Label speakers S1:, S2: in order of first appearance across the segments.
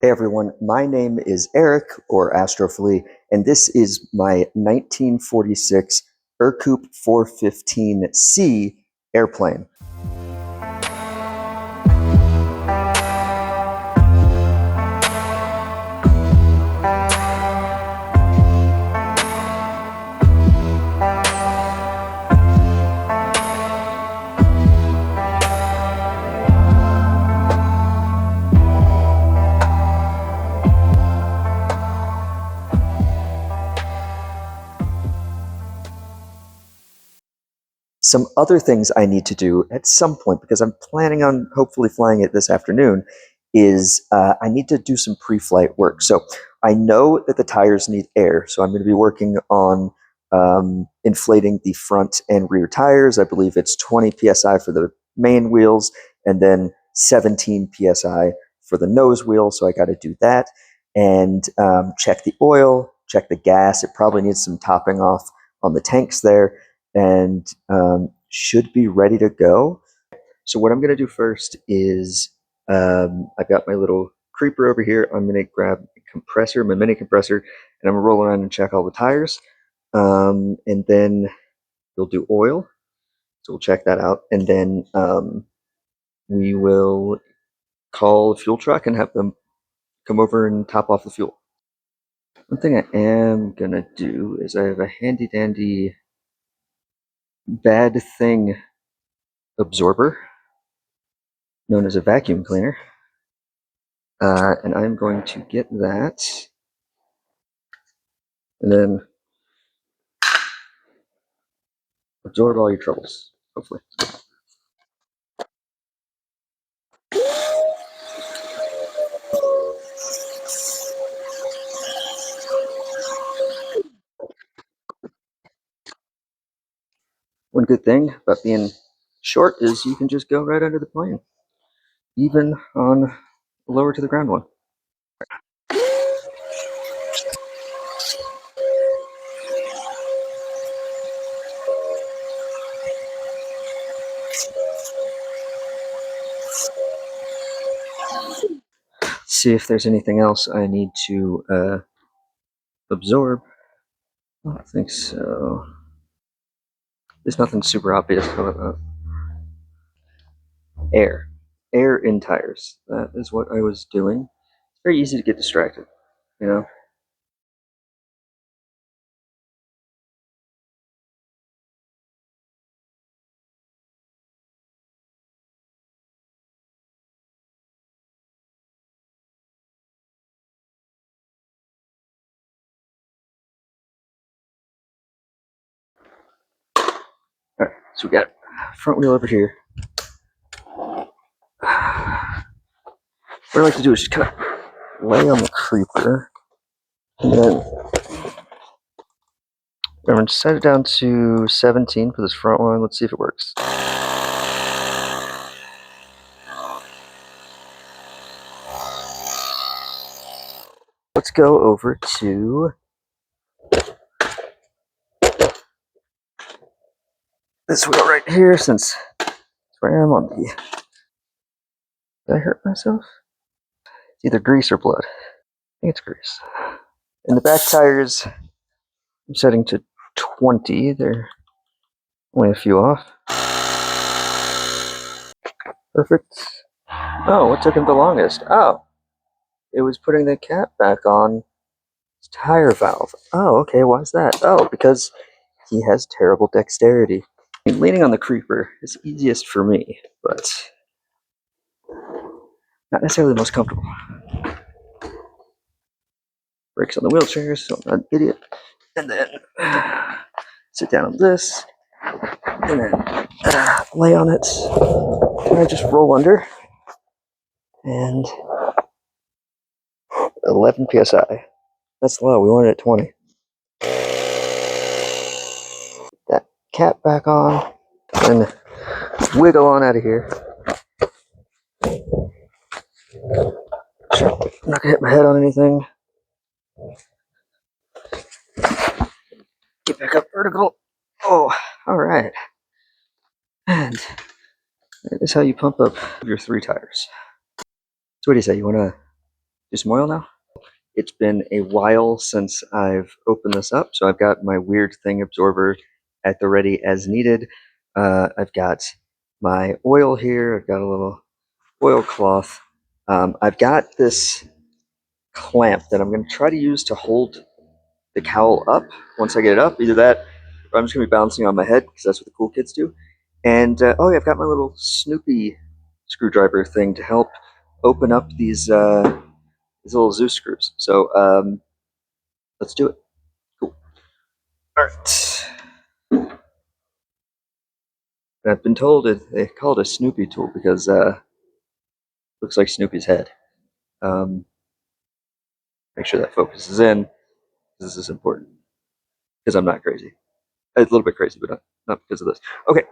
S1: Hey everyone, my name is Eric, or Astroflee, and this is my 1946 Ercoupe 415C airplane. Some other things I need to do at some point, because I'm planning on hopefully flying it this afternoon, is I need to do some pre-flight work. So I know that the tires need air, so I'm going to be working on inflating the front and rear tires. I believe it's 20 psi for the main wheels, and then 17 psi for the nose wheel. So I got to do that and check the oil, check the gas. It probably needs some topping off on the tanks there, and should be ready to go. So what I'm going to do first is I've got my little creeper over here. I'm going to grab a compressor, my mini compressor, and I'm going to roll around and check all the tires. And then we'll do oil. So we'll check that out. And then we will call the fuel truck and have them come over and top off the fuel. One thing I am going to do is I have a handy dandy bad thing absorber known as a vacuum cleaner. And I'm going to get that and then absorb all your troubles, hopefully. One good thing about being short is you can just go right under the plane, even on lower to the ground one. See if there's anything else I need to absorb. I don't think so. There's nothing super obvious about that. Air in tires. That is what I was doing. It's very easy to get distracted, you know? Alright, so we got front wheel over here. What I like to do is just kind of lay on the creeper, and then I'm going to set it down to 17 for this front one. Let's see if it works. Let's go over to this wheel right here, since it's where I'm on the... Did I hurt myself? It's either grease or blood. I think it's grease. And the back tires, I'm setting to 20. They're only a few off. Perfect. Oh, what took him the longest? Oh, it was putting the cap back on his tire valve. Oh, okay, why is that? Oh, because he has terrible dexterity. I mean, leaning on the creeper is easiest for me, but not necessarily the most comfortable. Brakes on the wheelchairs, so I'm not an idiot. And then sit down on this, and then lay on it. And I just roll under, and 11 psi. That's low. We want it at 20. That cap back on, and wiggle on out of here. Sure, I'm not gonna hit my head on anything. Get back up vertical. Oh, all right. And that is how you pump up your 3 tires. So what do you say? You want to do some oil now. It's been a while since I've opened this up, so I've got my weird thing absorber at the ready as needed. I've got my oil here. I've got a little oilcloth. I've got this clamp that I'm going to try to use to hold the cowl up once I get it up. Either that, or I'm just going to be bouncing on my head because that's what the cool kids do. And oh yeah, I've got my little Snoopy screwdriver thing to help open up these little Zeus screws. So let's do it. Cool. All right. I've been told they call it a Snoopy tool because it looks like Snoopy's head. Make sure that focuses in. This is important because I'm not crazy. A little bit crazy, but not because of this. Okay,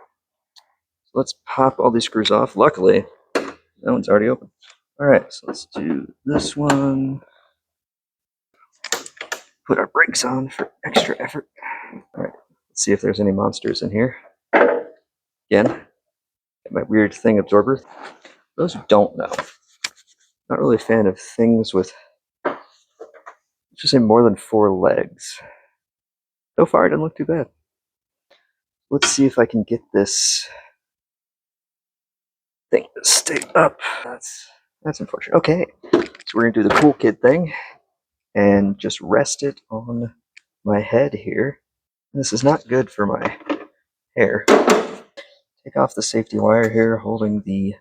S1: so let's pop all these screws off. Luckily, that one's already open. All right, so let's do this one. Put our brakes on for extra effort. All right, let's see if there's any monsters in here. Again, got my weird thing absorber. Those who don't know, not really a fan of things with, let's just say, more than 4 legs. So far, it doesn't look too bad. Let's see if I can get this thing to stay up. That's unfortunate. Okay, so we're gonna do the cool kid thing and just rest it on my head here. This is not good for my hair. Take off the safety wire here, holding the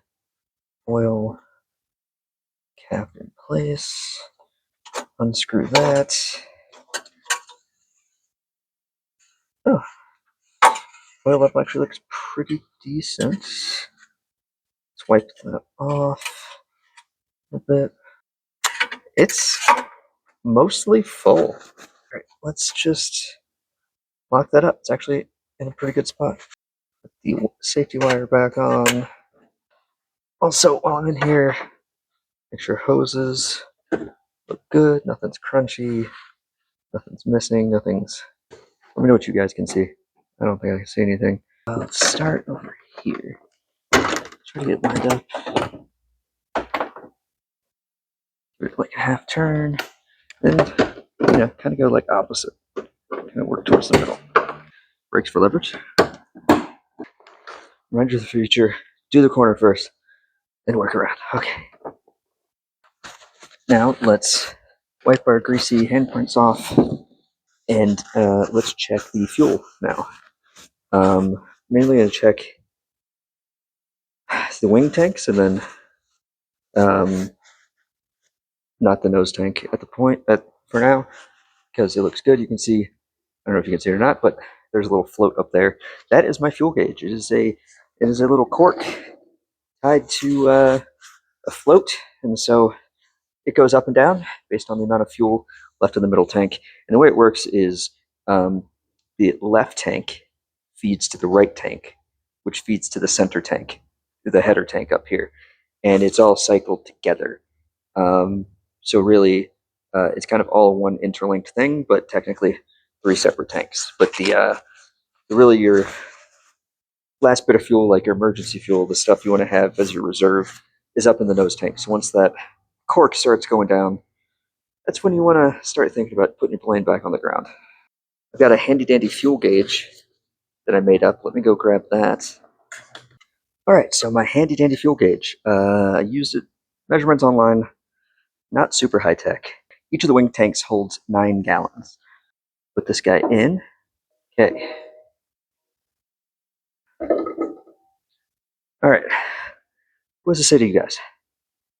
S1: oil cap in place. Unscrew that. Oh, oil up actually looks pretty decent. Let's wipe that off a bit. It's mostly full. All right, let's just lock that up. It's actually in a pretty good spot. Put the safety wire back on. Also, while I'm in here, make sure hoses look good. Nothing's crunchy. Nothing's missing. Nothing's. Let me know what you guys can see. I don't think I can see anything. Let's start over here. Try to get lined up. Give it like a half turn. And, kind of go like opposite. Kind of work towards the middle. Brakes for leverage. Reminder of the future. Do the corner first. Then work around. Okay. Now let's wipe our greasy handprints off. And let's check the fuel now. Mainly going to check the wing tanks and then not the nose tank at the point for now because it looks good. You can see, I don't know if you can see it or not, but there's a little float up there. That is my fuel gauge. It is a little cork tied to a float, and so it goes up and down based on the amount of fuel left in the middle tank. And the way it works is the left tank feeds to the right tank, which feeds to the center tank, the header tank up here, and it's all cycled together. So really, it's kind of all one interlinked thing, but technically 3 separate tanks. But the really your last bit of fuel, like your emergency fuel, the stuff you want to have as your reserve, is up in the nose tank. So once that cork starts going down, that's when you want to start thinking about putting your plane back on the ground. I've got a handy dandy fuel gauge that I made up. Let me go grab that. All right, so my handy dandy fuel gauge. I used it, measurements online, not super high tech. Each of the wing tanks holds 9 gallons. Put this guy in. Okay. All right. What does it say to you guys?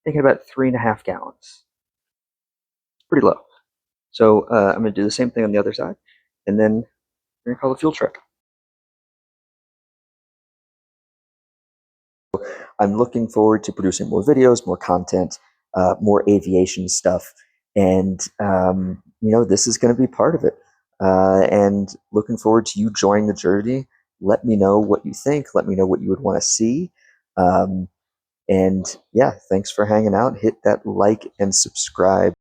S1: Thinking about 3.5 gallons. Pretty low. So I'm going to do the same thing on the other side, and then we're going to call the fuel truck. I'm looking forward to producing more videos, more content, more aviation stuff, and this is going to be part of it. And looking forward to you joining the journey. Let me know what you think. Let me know what you would want to see. And yeah, thanks for hanging out. Hit that like and subscribe.